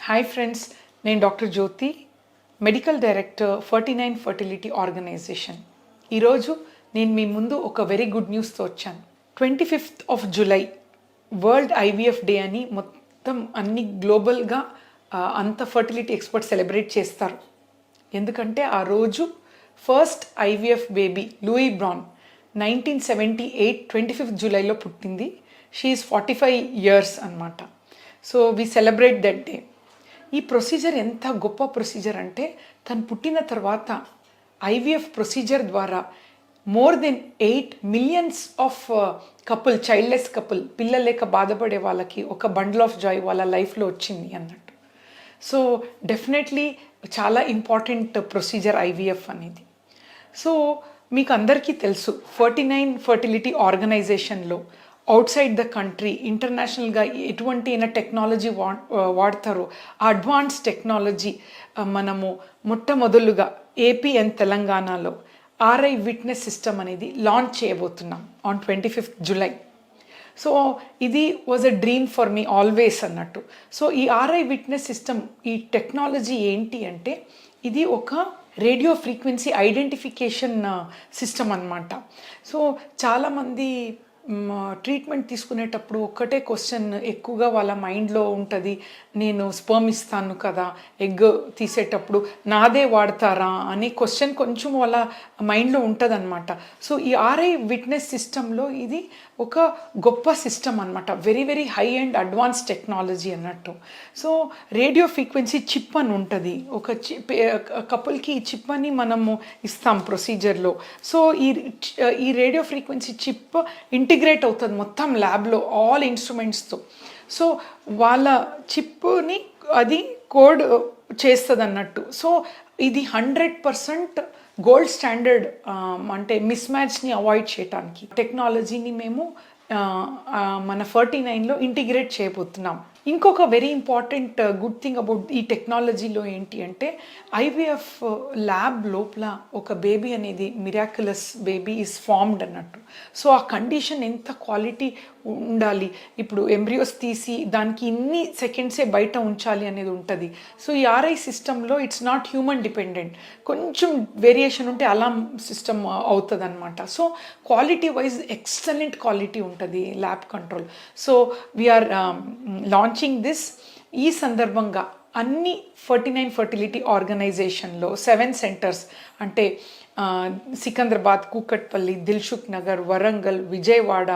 Hi friends, నేను doctor Jyothi, medical director Ferty9 fertility organisation. ఈరోజు నేను మీ ముందు ఒక వెరీ గుడ్ న్యూస్తో వచ్చాను. 25th July world IVF day అని మొత్తం అన్ని గ్లోబల్గా అంత ఫర్టిలిటీ ఎక్స్పర్ట్ సెలబ్రేట్ చేస్తారు. ఎందుకంటే ఆ రోజు first IVF baby Louise Brown 1978 25th జూలైలో పుట్టింది. షీ ఈజ్ 45 years అన్నమాట. So we celebrate that day. ఈ ప్రొసీజర్ ఎంత గొప్ప ప్రొసీజర్ అంటే, తను పుట్టిన తర్వాత ఐవీఎఫ్ ప్రొసీజర్ ద్వారా more than 8 million of couple, childless couple, పిల్లలు లేక బాధపడే వాళ్ళకి ఒక బండిల్ ఆఫ్ జాయ్ వాళ్ళ లైఫ్లో వచ్చింది అన్నట్టు. సో డెఫినెట్లీ చాలా ఇంపార్టెంట్ ప్రొసీజర్ ఐవీఎఫ్ అనేది. సో మీకు అందరికీ తెలుసు, Ferty9 ఫర్టిలిటీ ఆర్గనైజేషన్లో అవుట్సైడ్ ద కంట్రీ ఇంటర్నేషనల్గా ఎటువంటి అయినా టెక్నాలజీ వాడతారో ఆ అడ్వాన్స్ టెక్నాలజీ మనము మొట్టమొదలుగా ఏపీ అండ్ తెలంగాణలో ఆర్ఐ విట్నెస్ సిస్టమ్ అనేది లాంచ్ చేయబోతున్నాం ఆన్ 25th జూలై. సో ఇది was a dream for me always అన్నట్టు. సో ఈ ఆర్ఐ విట్నెస్ సిస్టమ్, ఈ టెక్నాలజీ ఏంటి అంటే, ఇది ఒక రేడియో ఫ్రీక్వెన్సీ ఐడెంటిఫికేషన్ సిస్టమ్ అన్నమాట. సో చాలామంది ట్రీట్మెంట్ తీసుకునేటప్పుడు ఒక్కటే క్వశ్చన్ ఎక్కువగా వాళ్ళ మైండ్లో ఉంటుంది, నేను స్పర్మ్ ఇస్తాను కదా, ఎగ్ తీసేటప్పుడు నాదే వాడతారా అనే క్వశ్చన్ కొంచెం వాళ్ళ మైండ్లో ఉంటుంది అనమాట. సో ఈ ఆర్ఐ విట్నెస్ సిస్టంలో ఇది ఒక గొప్ప సిస్టమ్ అనమాట, very very high and advance technology అన్నట్టు. సో రేడియో ఫ్రీక్వెన్సీ చిప్ అని ఉంటుంది, ఒక కపుల్కి ఈ చిప్ అని మనము ఇస్తాం ప్రొసీజర్లో. సో ఈ రేడియో ఫ్రీక్వెన్సీ చిప్ ఇంటిగ్రేట్ అవుతుంది మొత్తం ల్యాబ్లో ఆల్ ఇన్స్ట్రుమెంట్స్తో. సో వాళ్ళ చిప్ని అది కోడ్ చేస్తుంది అన్నట్టు. సో ఇది 100% గోల్డ్ స్టాండర్డ్, అంటే మిస్ మ్యాచ్ని అవాయిడ్ చేయడానికి టెక్నాలజీని మేము మన Ferty9లో ఇంటిగ్రేట్ చేయబోతున్నాం. ఇంకొక very important good thing about ఈ టెక్నాలజీలో ఏంటి అంటే, ఐవీఎఫ్ ల్యాబ్ లోపల ఒక బేబీ అనేది మిరాక్యులస్ బేబీ ఈజ్ ఫార్మ్డ్ అన్నట్టు. సో ఆ కండిషన్ ఎంత క్వాలిటీ ఉండాలి, ఇప్పుడు ఎంబ్రియోస్ తీసి దానికి ఇన్ని సెకండ్సే బయట ఉంచాలి అనేది ఉంటుంది. సో ఈ ఆర్ఐ సిస్టంలో ఇట్స్ నాట్ హ్యూమన్ డిపెండెంట్, కొంచెం వేరియేషన్ ఉంటే అలామ్ సిస్టమ్ అవుతుంది అనమాట. So quality wise excellent quality ఉంటుంది lab control. So we're launching this. ఈ సందర్భంగా అన్ని Ferty9 ఫర్టిలిటీ ఆర్గనైజేషన్లో 7 సెంటర్స్ అంటే సికింద్రాబాద్, కూకట్పల్లి, దిల్సుఖ్ నగర్, వరంగల్, విజయవాడ,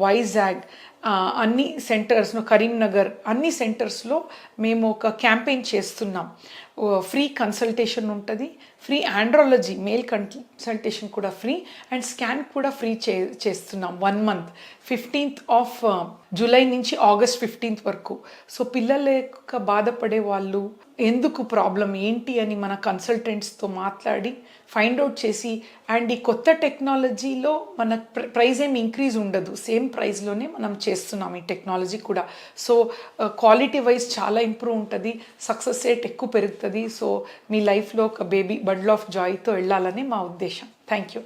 వైజాగ్, అన్ని సెంటర్స్లో, కరీంనగర్, అన్ని సెంటర్స్లో మేము ఒక క్యాంపెయిన్ చేస్తున్నాం. ఫ్రీ కన్సల్టేషన్ ఉంటుంది, ఫ్రీ ఆండ్రాలజీ మేల్ కన్సల్టేషన్ కూడా ఫ్రీ, అండ్ స్కాన్ కూడా ఫ్రీ చేస్తున్నాం 1 month 15th జూలై నుంచి ఆగస్ట్ 15th వరకు. సో పిల్లల యొక్క బాధపడే వాళ్ళు ఎందుకు ప్రాబ్లం ఏంటి అని మన కన్సల్టెంట్స్తో మాట్లాడి ఫైండ్ అవుట్ చేసి, అండ్ ఈ కొత్త టెక్నాలజీలో మన ప్రైస్ ఏం ఇంక్రీజ్ ఉండదు, సేమ్ ప్రైస్లోనే మనం చేస్తున్నాం ఈ టెక్నాలజీ కూడా. సో క్వాలిటీ వైజ్ చాలా ఇంప్రూవ్ ఉంటుంది, సక్సెస్ రేట్ ఎక్కువ పెరుగుతుంది. సో మీ లైఫ్లో ఒక బేబీ బండిల్ ఆఫ్ జాయ్తో వెళ్ళాలని మా ఉద్దేశం. Thank you.